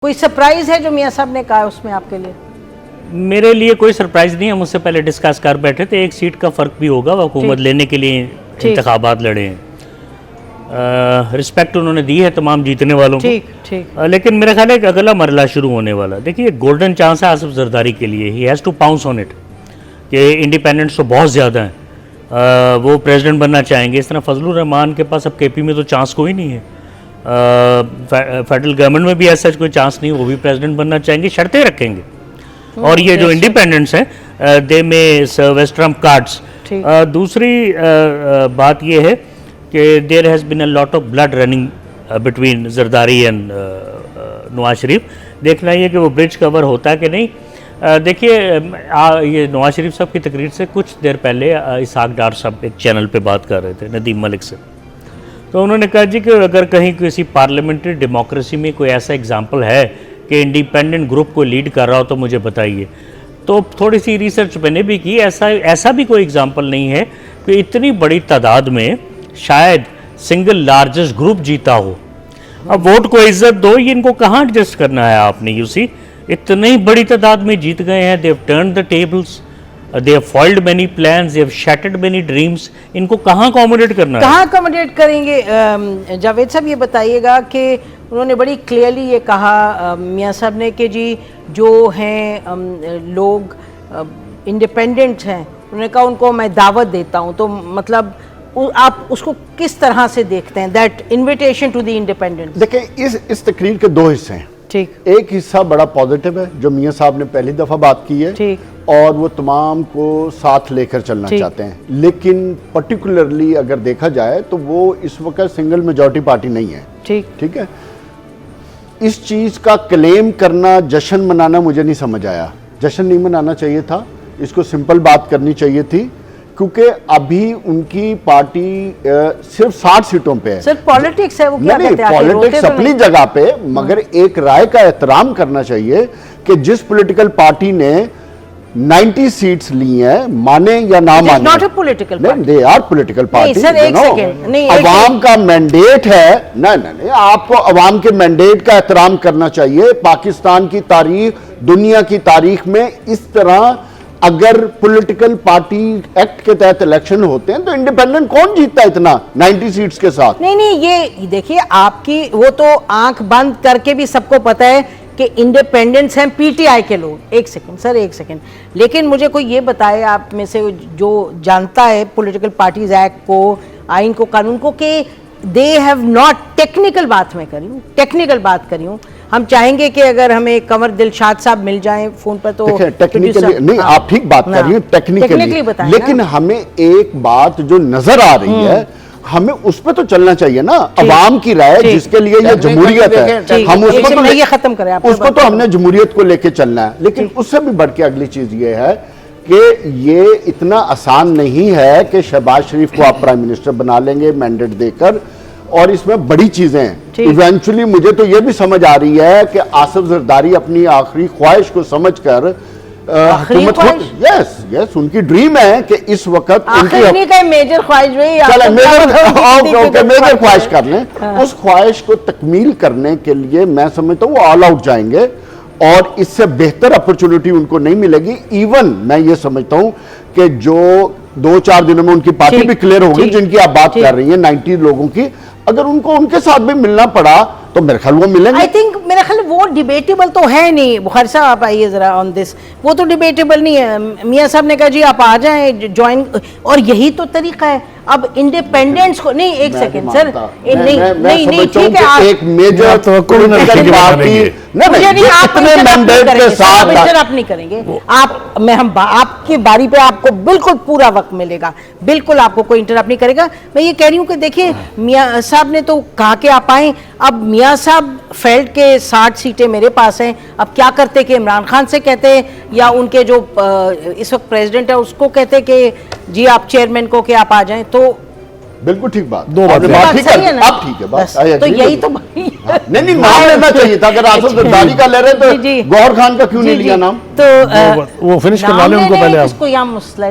कोई सरप्राइज है जो मियां साहब ने कहा उसमें आपके लिए? मेरे लिए कोई सरप्राइज नहीं, हम उससे पहले डिस्कस कर बैठे थे। एक सीट का फ़र्क भी होगा, वो हुकूमत लेने के लिए इंतखाबात लड़े हैं। रिस्पेक्ट उन्होंने दी है तमाम जीतने वालों को। लेकिन मेरा ख्याल है कि अगला मरला शुरू होने वाला। देखिए, गोल्डन चांस है आसिफ जरदारी के लिए। He has to pounce on it कि इंडिपेंडेंट्स तो बहुत ज़्यादा हैं, वो प्रेसिडेंट बनना चाहेंगे। इस तरह फजलुर रहमान के पास अब केपी में तो चांस कोई नहीं है, फेडरल गवर्नमेंट में भी ऐसा कोई चांस नहीं, वो भी प्रेसिडेंट बनना चाहेंगे, शर्तें रखेंगे। और ये जो इंडिपेंडेंट्स हैं दे में सर्व एज ट्रम्प कार्ड्स। दूसरी बात ये है कि there has been a lot of blood running between Zardari and Nawaz Sharif. देखना ये कि वो ब्रिज कवर होता है कि नहीं। देखिए, ये नवाज शरीफ साहब की तकरीर से कुछ देर पहले इसहाक डार साहब एक चैनल पे बात कर रहे थे नदीम मलिक से, तो उन्होंने कहा जी कि अगर कहीं किसी पार्लियामेंट्री डेमोक्रेसी में कोई ऐसा एग्जाम्पल है कि इंडिपेंडेंट ग्रुप को लीड कर रहा हो तो मुझे बताइए। तो थोड़ी सी रिसर्च मैंने भी की, ऐसा भी कोई एग्जाम्पल नहीं है कि इतनी बड़ी तादाद में शायद सिंगल लार्जेस्ट ग्रुप जीता हो। अब वोट को इज्जत दो, ये इनको कहाँ एडजस्ट करना है आपने? यू सी, इतनी बड़ी तादाद में जीत गए हैं। They have turned the tables, they have foiled many plans, they have shattered many dreams। इनको कहाँ अकोमोडेट करना है? कहाँ अकोमोडेट करेंगे? जावेद साहब ये बताइएगा कि उन्होंने बड़ी क्लियरली ये कहा मियां साहब ने कि जी जो हैं लोग इंडिपेंडेंट हैं, उन्होंने कहा उनको मैं दावत देता हूँ। तो मतलब आप उसको किस तरह से देखते हैं, that invitation to the independent? देखिए, इस तकरीर के दो हिस्से हैं। ठीक, एक हिस्सा बड़ा पॉजिटिव है जो मियां साहब ने पहली दफ़ा बात की है। ठीक, और वो तमाम को साथ लेकर चलना चाहते हैं। लेकिन पर्टिकुलरली अगर देखा जाए तो वो इस वक्त सिंगल मेजॉरिटी पार्टी नहीं है। ठीक है। इस चीज़ का क्लेम करना, जश्न मनाना मुझे नहीं समझ आया। जश्न नहीं मनाना चाहिए था, इसको सिंपल बात करनी चाहिए थी, क्योंकि अभी उनकी पार्टी सिर्फ 60 सीटों पे है। सिर्फ पॉलिटिक्स है, वो क्या कहते हैं? पॉलिटिक्स अपनी जगह पे, मगर एक राय का एहतराम करना चाहिए कि जिस पॉलिटिकल पार्टी ने 90 सीट्स ली हैं, माने या ना माने, not a political party, they are political party. नहीं, अवाम का मैंडेट है। नहीं, आपको अवाम के मैंडेट का एहतराम करना चाहिए। पाकिस्तान की तारीख, दुनिया की तारीख में इस तरह अगर पॉलिटिकल पार्टी एक्ट के तहत इलेक्शन होते हैं तो इंडिपेंडेंट कौन जीतता है इतना 90 सीट्स के साथ? नहीं, ये देखिए, आपकी वो तो आंख बंद करके भी सबको पता है कि इंडिपेंडेंट्स हैं पीटीआई के लोग। एक सेकंड सर, एक सेकंड। लेकिन मुझे कोई ये बताए आप में से जो जानता है पॉलिटिकल पार्टीज एक्ट को, आइन को, कानून को, कि दे हैव नॉट, टेक्निकल बात बात करी हूँ। हम चाहेंगे कि अगर हमें कंवर दिलशाद साहब मिल जाएं फोन पर तो टेक्निकली नहीं, आप ठीक बात कर रही हैं, टेक्निकली बताएं। लेकिन हमें एक बात जो नजर आ रही है, हमें उस पर तो चलना चाहिए ना। अवाम की राय जिसके लिए ये जमहूरियत है, हम उसको तो ये खत्म करें, उसको तो हमने जमहूरियत को लेके चलना है। लेकिन उससे भी बढ़ के अगली चीज ये है कि ये इतना आसान नहीं है कि शहबाज शरीफ को आप प्राइम मिनिस्टर बना लेंगे मैंडेट देकर, और इसमें बड़ी चीजें हैं। इवेंचुअली मुझे तो ये भी समझ आ रही है कि आसिफ जरदारी अपनी आखिरी ख्वाहिश को समझकर यस उनकी ड्रीम है कि इस वक्त उनकी मेजर ख्वाहिश मेजर ख्वाहिश कर लें। उस ख्वाहिश को तकमील करने के लिए मैं समझता हूँ वो ऑल आउट जाएंगे और इससे बेहतर अपॉर्चुनिटी उनको नहीं मिलेगी। इवन मैं ये समझता हूँ कि जो 2-4 दिनों में उनकी पार्टी भी क्लियर होगी, जिनकी आप बात कर रही हैं 90 लोगों की, अगर उनको उनके साथ भी मिलना पड़ा तो मेरे ख्याल वो मिलेंगे। आई थिंक मेरे ख्याल वो डिबेटेबल तो है नहीं। बुखारी साहब आप आइए जरा ऑन दिस, वो तो डिबेटेबल नहीं है। मियां साहब ने कहा जी आप आ जाएं ज्वाइन, और यही तो तरीका है। अब इंडिपेंडेंस को नहीं, एक सेकंड सर, नहीं ठीक है, एक मेजर तो पॉलिटिकल पार्टी आप नहीं करेंगे आप, मैं हम आपकी बारी पे आपको बिल्कुल पूरा वक्त मिलेगा, बिल्कुल आपको कोई इंटरप्ट नहीं करेगा। मैं ये कह रही हूँ कि देखिए, मियां साहब ने तो कहा कि आप आए। अब मियां साहब फेल्ट के 60 सीटें मेरे पास हैं, अब क्या करते कि इमरान खान से कहते या उनके जो इस वक्त प्रेसिडेंट है उसको कहते कि जी आप चेयरमैन को कि आप आ जाएं? तो बिल्कुल ठीक बात, दो बात ठीक है ना? आप ठीक है बस, तो यही तो नहीं नाम लेना चाहिए था। अगर आसिफ जरदारी का ले रहे तो गौहर खान का क्यों नहीं लिया नाम? तो वो फिनिश करवा लें उनको पहले। इसको यहाँ मुस्लिम